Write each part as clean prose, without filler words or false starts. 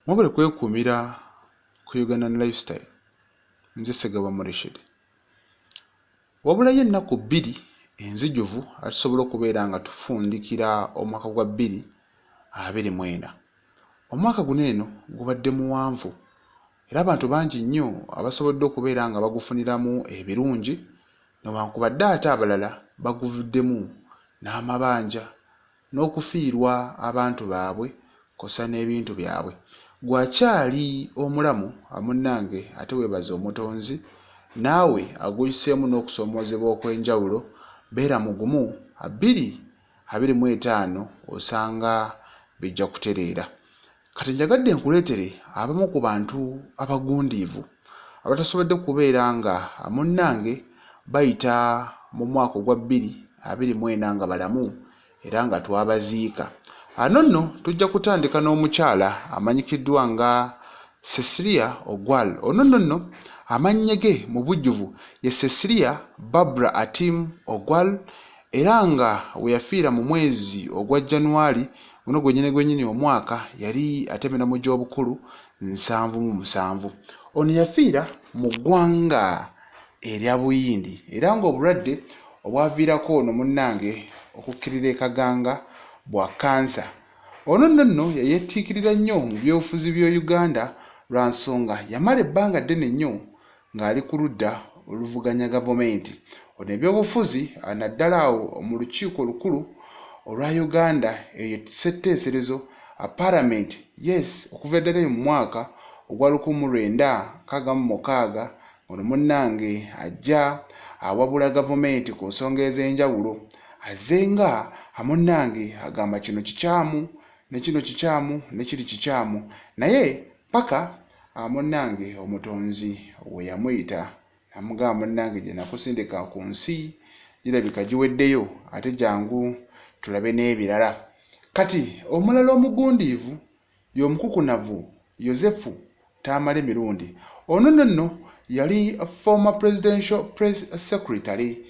Mwabale kwekuumira ku Ugandan Lifestyle, nze Ssekabwa Rashid. Wabulayo ennaku 2 enzijuvu atusobola okubeera nga tufundikira omwaka gwa 2024. Omwaka guno eno gubadde muwanvu era abantu bangi nnyo abasobodde okubeera nga bagufuniramu ebirungi, newankubadde ate abalala baguvuddemu n'amabanja n'okufiirwa abantu baabwe kosa n'ebintu byabwe. Gwakyali omulamu munnange, ate weebaza omutonzi, naawe aguyiseemu n'okusoomoozebwa okw'enjawulo. Beera mugumu, 2025 osanga bijja kutereera. Kati njagadde nkuleetere abamu ku bantu abagundiivu abatasobodde kubeera nga munnange bayita mu mwaka ogwa 2024 nga balamu era nga twabaziika. Ano nno tujja kutandika n'omukyala amanyikiddwa nga Cecilia Ogwal. Ono nno amannya ge mu bujjuvu ye Cecilia Barbara Atim Ogwal, era nga we yafiira mu mwezi ogwa January guno gwennyini omwaka yali atemera mu gy'obukulu 77. Ono yafiira mu ggwanga erya Buyindi era ng'obulwadde obwaviirako ono munnange okukkirira ekaganga bwa kansa. Ono nno yeyeetiikirira nnyo mu byobufuzi bya Uganda lwa nsonga yamala ebbanga ddene nnyo ng'ali ku ludda oluvuganya gavumenti. Ono ebyobufuzi naddala awo mu lukiiko olukulu olwa Uganda ssetteeserezo Parliament, yes, okuva ddala mu mwaka ogwa 1966 ono munnange ajja awabula gavumenti ku nsonga ez'enjawulo. Azenga munnange agamba kino kikyamu ne kino kikyamu ne kiri kikyamu, naye paka munnange omutonzi we yamuyita amugamba munnange gye nakusindika ku nsi girabika giweddeyo, ate jangu tulabe n'ebirala. Kati omulala omugundiivu y'omukukunavu Yozefu Tamale Mirundi. Ono nno yali former presidential press secretary,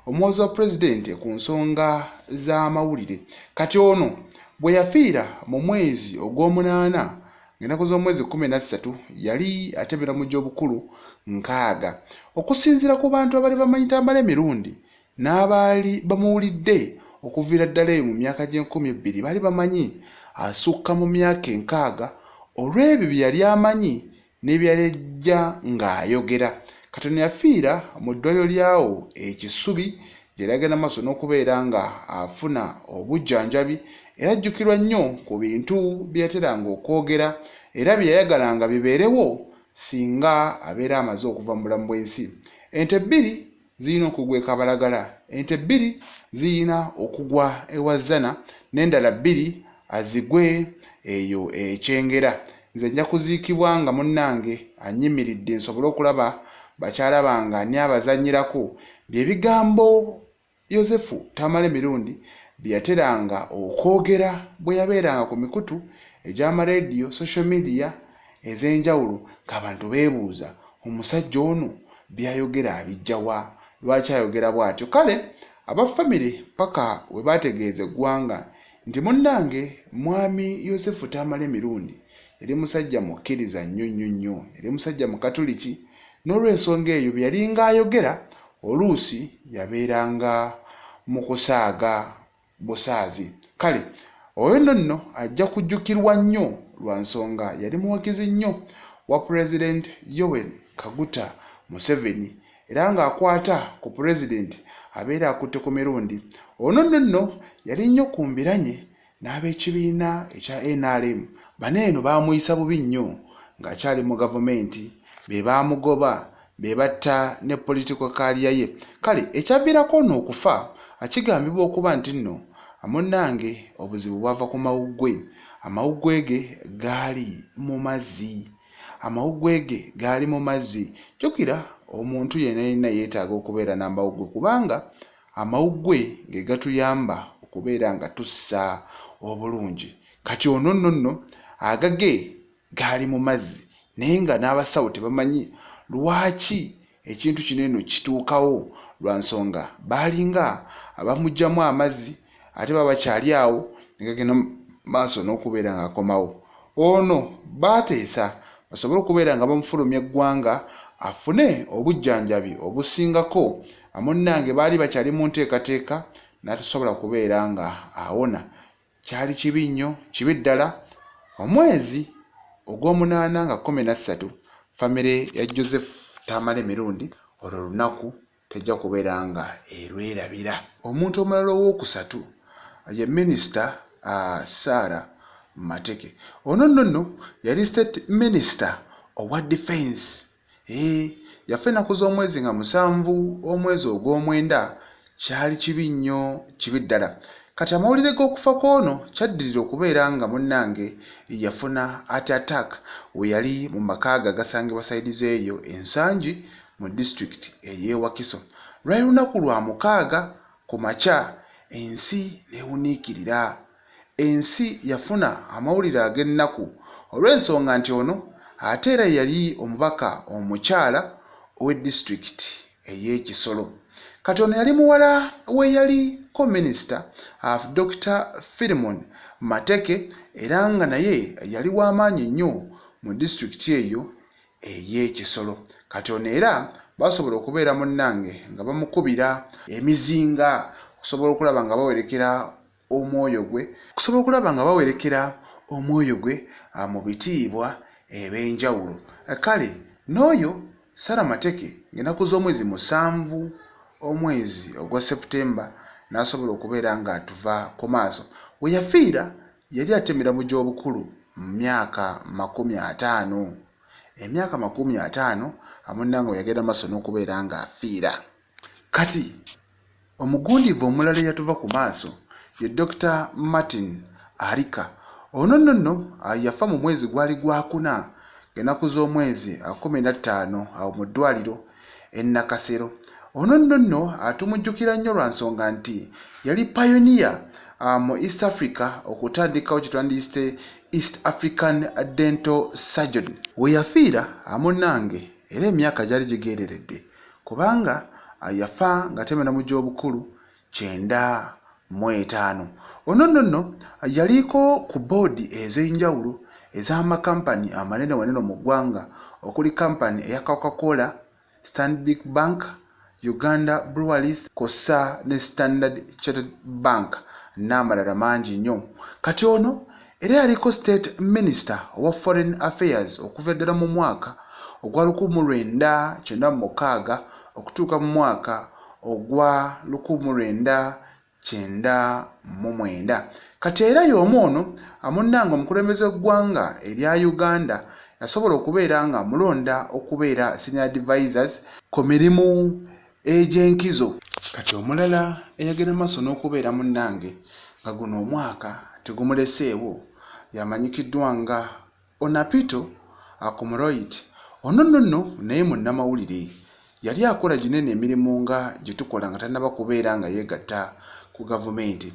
omuwozi wa pulezidenti ku nsonga z'amawulire. Kati ono bwe yafiira mu mwezi ogw'omunaana ng'ennaku z'omwezi 13 yali atemera mu gy'obukulu 60. Okusinziira ku bantu abali bamanyi Tamale Mirundi n'abaali bamuwulidde okuviira ddala eyo mu myaka gye2000 baali bamanyi asukka mu myaka 60 olw'ebyo bye yali amanyi n'ebyali ajja ng'ayogera. Kati ono yafiira mu ddwaliro lyawo Ekisubi gye yagenda maaso n'okubeera nga afuna obujjanjabi, era ajjukirwa nnyo ku bintu bye yateranga okwogera era bye yayagalanga bibeerewo singa abeera amaze okuva mu bulamu bw'ensi. Ente 2 zirina okugwa ekabalagala, ente 2 zirina okugwa ewazana, n'endala 2 azigwe eyo ekyengera. Nze nja kuziikibwa nga munnange annyimiridde nsobole okulaba bakyala bange ani abazannyirako. Bye bigambo Yozefu Tamale Mirundi bye yateranga okwogera bwe yabeeranga ku mikutu egy'amarediyo, social media ez'enjawulo, ng'abantu beebuuza omusajja ono byayogera abijja wa, lwaki ayogera bw'atyo. Kale abafamire paka we baategeeza eggwanga nti munnange mwami Yozefu Tamale Mirundi yali musajja mukkiriza nnyo, yali musajja mukatuliki, n'olw'ensonga eyo bye yali ng'ayogera oluusi yabeeranga mu kusaaga busaazi. Kale oyo nno ajja kujjukirwa nnyo lwa nsonga yali muwagizi nnyo wa Pulezidenti Yoweri Kaguta Museveni era ng'akwata ku pulezidenti abeera akutte ku mirundi. Ono nno yali nnyo ku mbiranye n'ab'ekibiina ekya NRM. Bano eno baamuyisa bubi nnyo ng'akyali mu gavumenti, be baamugoba, be batta ne political career ye. Kale ekyaviirako ono okufa akigambibwa okuba nti nno munnange obuzibu bwava ku mawuggwe. Amawuggwe ge gaali mu mazzi, jjukira omuntu yenna yeetaaga okubeera n'amawuggwe kubanga amawuggwe ge gatuyamba okubeera nga tussa obulungi. Kati ono nno agage gaali mu mazzi naye nga n'abasawo tebamanyi lwaki ekintu kino eno kituukawo, lwa nsonga baalinga abamuggyamu amazzi ate baba bakyali awo ne gagenda maaso n'okubeera ng'akomawo. ono baateesa basobole okubeera nga bamufulumya eggwanga afune obujjanjabi obusingako. Munnange baali bakyali mu nteekateeka n'atasobola kubeera nga awona. Kyali kibi nnyo, kibi ddala. Omwezi ogw'omunaana nga 13 famire ya Joseph Tamale Mirundi olwo lunaku tejja kubeera nga erwerabira. Omuntu omulala owookusatu ye minisita Sarah Mateke. Ono nno yali state minister owa defense. Yafa ennaku z'omwezi nga 7 omwezi ogw'omwenda. Kyali kibi nnyo, kibi ddala. Kati amawulire g'okufa kw'ono kyaddirira okubeera nga munnange yafuna heart attack we yali mu maka ge agasangibwa sayidi z'eyo Ensangi mu district ey'e Wakiso. Lwali lunaku lwa 6 ku makya, ensi neewuniikirira. Ensi yafuna amawulire ag'ennaku olw'ensonga nti ono ate era yali omubaka omukyala owe district ey'e Kisoro. Kati ono yali muwala we yaliko minisita Dr. Philemon Mateke era nga naye yali w'amaanyi nnyo mu district eyo ey'e Kisoro. Kati ono era basobola okubeera munnange nga bamukubira emizinga okusobola okulaba nga bawerekera omwoyo gwe mu bitiibwa eb'enjawulo. Kale n'oyo Sarah Mateke ng'ennaku z'omwezi 7 omwezi ogwa Septemba n'asobola okubeera nga atuva ku maaso. We yafiira yali atemera mu gy'obukulu mu myaka 50. Emyaka 50 munnange we yagenda maaso n'okubeera nga afiira. Kati omugundiivu omulala eyatuva ku maaso ye Dr. Martin Arika. Ono nno yafa mu mwezi gwali gwa 4 ng'ennaku z'omwezi 15 awo mu ddwaliro e Nakasero. Ono nno tumujjukira nnyo lwa nsonga nti yali pioneer mu East Africa okutandikawo kye twandiyise East African Dental Surgeon. We yafiira munnange era emyaka gyali gigenderedde kubanga yafa nga atemera mu gy'obukulu 95. Ono nno yaliko ku boodi ez'enjawulo ez'amakampani amanene wanene mu ggwanga okuli kampani eya Coca-Cola, Stanbic Bank, Uganda Breweries kossa ne Standard Chartered Bank n'amalala mangi nnyo. Kati ono era yaliko state minister wa foreign affairs okuva ddala mu mwaka ogwa 1996 okutuuka mu mwaka ogwa 1999. Kati era y'omu ono munnange omukulembeze w'eggwanga erya Uganda yasobola okubeera nga mulonda okubeera senior advisors ku mirimu egy'enkizo. Kati omulala eyagenda maaso n'okubeera munnange nga guno omwaka tegumuleseewo yamanyikiddwa nga Onapito Akumoroit. Ono nno naye munnamawulire yali akola ginene emirimu nga gye tukola nga tannaba kubeera nga yeegatta ku gavumenti.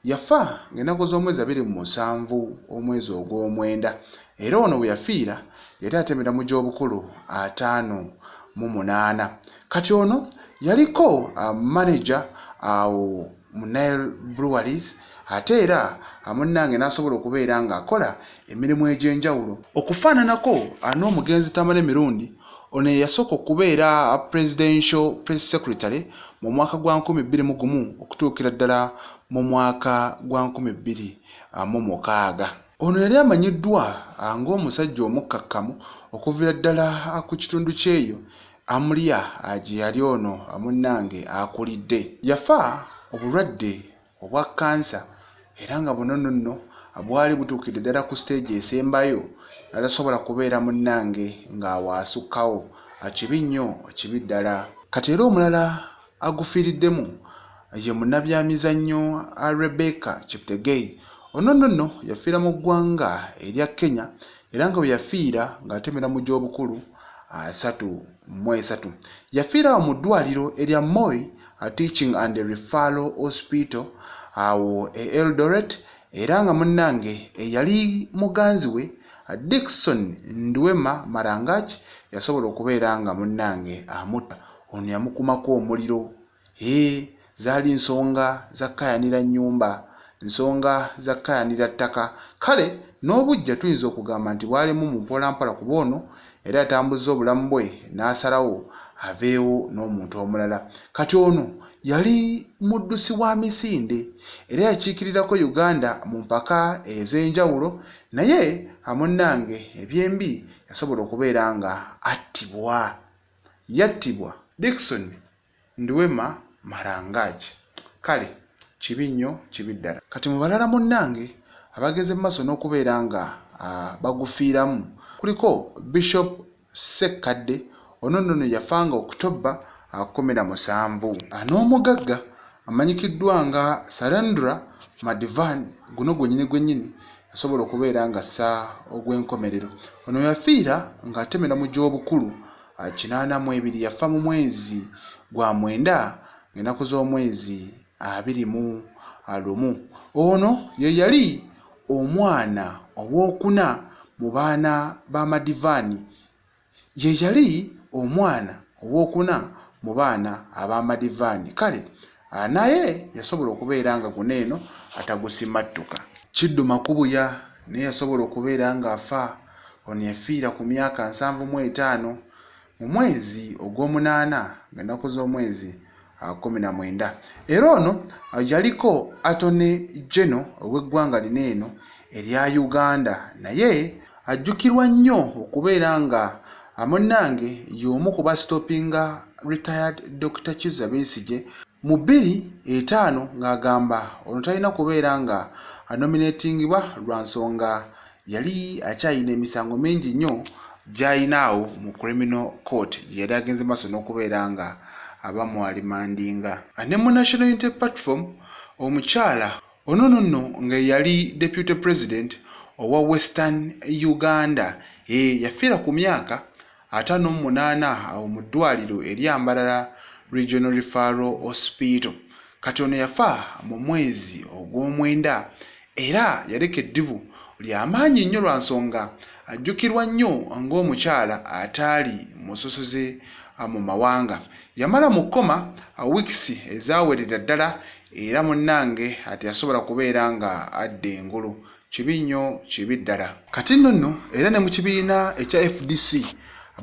Yafa ng'ennaku z'omwezi 27 omwezi ogw'omwenda era ono bwe yafiira yali atemera mu gy'obukulu 58. Kati ono yaliko manager awo mu Nile Breweries ate era munnange n'asobola okubeera ng'akola emirimu egy'enjawulo okufaananako n'omugenzi Tamale Mirundi. Ono yasooka okubeera presidential press secretary mu mwaka gwa 2001 okutuukira ddala mu mwaka gwa 2006. Ono yali amanyiddwa ng'omusajja omukkakkamu okuviira ddala ku kitundu ky'eyo Amulya gye yali ono munnange akulidde. Yafa obulwadde obwa kansa era nga buno nno bwali butuukidde ddala ku stage esembayo n'atasobola kubeera munnange ng'awaasukkawo. Kibi nnyo, kibi ddala. Kati era omulala agufiiriddemu ye munnabyamizannyo Rebecca Cheptegei. Ono nno yafiira mu ggwanga erya Kenya era nga bwe yafiira ng'atemera mu gy'obukulu 33. Yafiira mu ddwaliro erya Moi Teaching and Referral Hospital awo e Eldoret era nga munnange eyali muganzi we Dickson Ndwema Marangach yasobola okubeera nga munnange amutta. Ono yamukumako omuliro. Zaali nsonga za kkayanira nnyumba, nsonga za kkayanira ttaka. Kale n'obujja tuyinza okugamba nti bwalimu mu mpolampola kuba ono era atambuza obulamu bwe n'asalawo aveewo n'omuntu omulala. Kati ono yali muddusi wa misinde era yakiikirirako Uganda mu mpaka ez'enjawulo, naye munnange ebyembi yasobola okubeera nga yattibwa. Dickson Nduwema Marangach. Kale kibi nnyo, kibi ddala. Kati mu balala munnange abageze mu maaso n'okubeera nga bagufiiramu kuliko Bishop Ssekkadde, ono nno yafa nga Oktoba 17. N'omugagga amanyikiddwa nga Sarendra Madhavan, guno gwennyini yasobola okubeera nga assa ogw'enkomerero. Ono yafiira ng'atemera mu gy'obukulu 82, yafa mu mwezi gwa mwenda ng'ennaku z'omwezi 21. Ono ye yali omwana owokuna mu baana ba Madivani, Kale naye yasobola okubeera nga guno eno atagusimattuka. Kiddu Makubuya naye yasobola okubeera ng'afa. Ono yafiira ku myaka 75 mu mwezi ogw'omunaana ng'ennaku z'omwezi 19. Era ono yaliko Attorney General ow'eggwanga lino eno erya Uganda, naye ajjukirwa nnyo okubeera nga munnange y'omu ku bastopinga retired Dr. Kizza Besigye mu 2005 ng'agamba ono talina kubeera nga nominatingibwa lwa nsonga yali akyayina emisango mingi nnyo gy'ayinaawo mu criminal court gye yali agenze maaso n'okubeera nga abamwalimandinga. Ne mu National Unity Platform omukyala ono nno nga yali Deputy President owa Western Uganda, yafiira ku myaka 58 mu ddwaliro ery'Ambalala Regional Referral Hospital. Kati ono yafa mu mwezi ogw'omwenda era yaleka eddibu ly'amaanyi nnyo lwa nsonga ajjukirwa nnyo ng'omukyala ataali musosoze mu mawanga. Yamala mu kkoma wiikisi ezaawerera ddala era munnange ati yasobola kubeera nga adda engulu. Kibi nnyo, kibi ddala. Kati nno era ne mu kibiina ekya FDC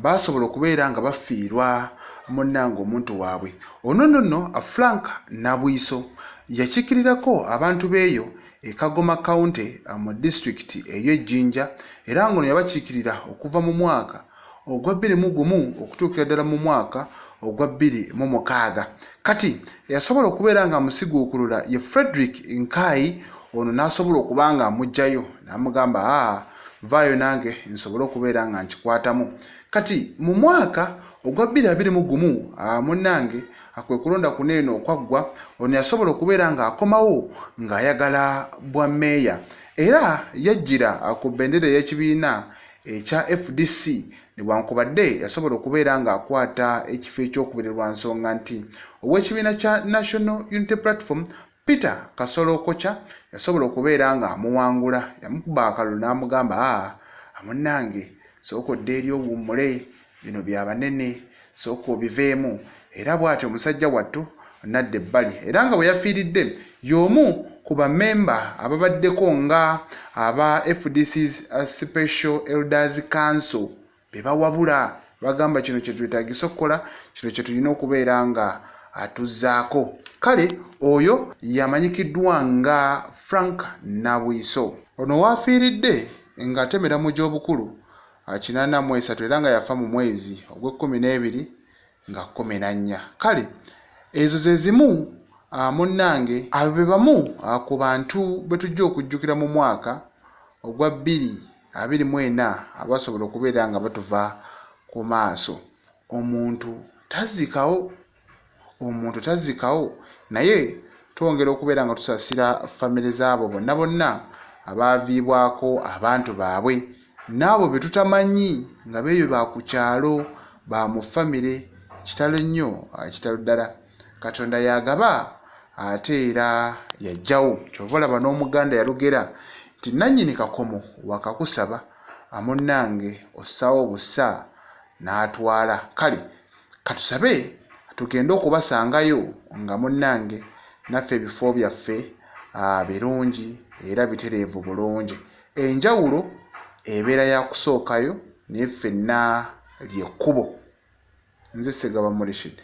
baasobola okubeera nga bafiirwa munnange omuntu waabwe. Ono nno Frank Nabwiso yakiikirirako abantu beeyo e Kagoma County mu disitulikiti ey'Ejjinja era ng'ono yabakiikirira okuva mu mwaka ogwa 2001 okutuukira ddala mu mwaka ogwa 2006. Kati yasobola okubeera nga amusiguukulula ye Frederick Nkai, ono n'asobola okuba nga amugjayo n'amugamba vaayo nange nsobole okubeera nga nkikwatamu. Kati mu mwaka ogwa 2021 munnange kwe kulonda kuneeno okwaggwa, ono yasobola okubeera ng'akomawo ng'ayagala bwa mmeeya era yajjira ku bbendera y'ekibiina ekya FDC newankubadde yasobola okubeera ng'akwata ekifo ekyokubiri lwa nsonga nti ow'ekibiina kya National Unity Platform Peter Kasolo Okocha yasobola okubeera ng'amuwangula. Yamukuba akalulu n'amugamba munnange sooka odde eri owummule, bino bya banene, sooka obiveemu. Era bw'atyo omusajja wattu nadda ebbali era nga bwe yafiiridde y'omu ku bammemba ababaddeko nga aba FDC's Special Elders Council be bawabula bagamba kino kye twetaagisa okukola, kino kye tulina okubeera nga atuzzaako. Kale oyo yamanyikiddwa nga Frank Nabwiso. Ono waafiiridde ng'atemera mu gy'obukulu 83 era nga yafa mu mwezi ogw'E12 nga 14. Kale ezo ze zimu munnange abo be bamu ku bantu be tujja okujjukira mu mwaka ogwa 2024 abasobola okubeera nga batuva ku maaso. Omuntu tazikawo naye twongera okubeera nga tusaasira famire zaabo bonna abaaviibwako abantu baabwe n'abo be tutamanyi nga beeyo ba ku kyalo ba mu famire. Kitalo nnyo, kitalo ddala. Katonda yagaba ate era yajjawo. Kyova olaba n'Omuganda yalugera nti nannyini kakomo wakakusaba munnange ossaawo bussa n'atwala. Kale katusabe tugende okubasangayo nga munnange naffe ebifo byaffe birungi era bitereevu bulungi. enjawulo ebeera ya kusookayo naye ffenna ly'ekkubo. Nze Ssekaba Rashid.